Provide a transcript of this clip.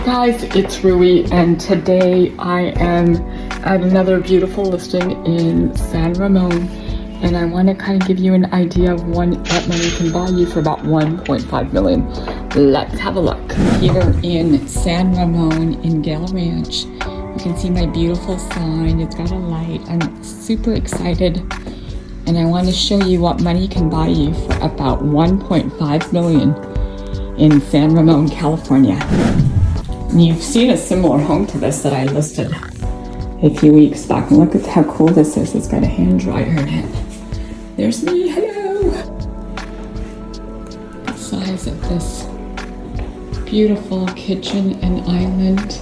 Guys, it's Rui, and today I am at another beautiful listing in San Ramon, and I want to kind of give you an idea of what money can buy you for about 1.5 million. Let's have a look. Here in San Ramon in Gale Ranch, you can see my beautiful sign. It's got a light. I'm super excited, and I want to show you what money can buy you for about 1.5 million in San Ramon, California. And you've seen a similar home to this that I listed a few weeks back. And look at how cool this is. It's got a hand dryer in it. There's me, hello. The size of this beautiful kitchen and island.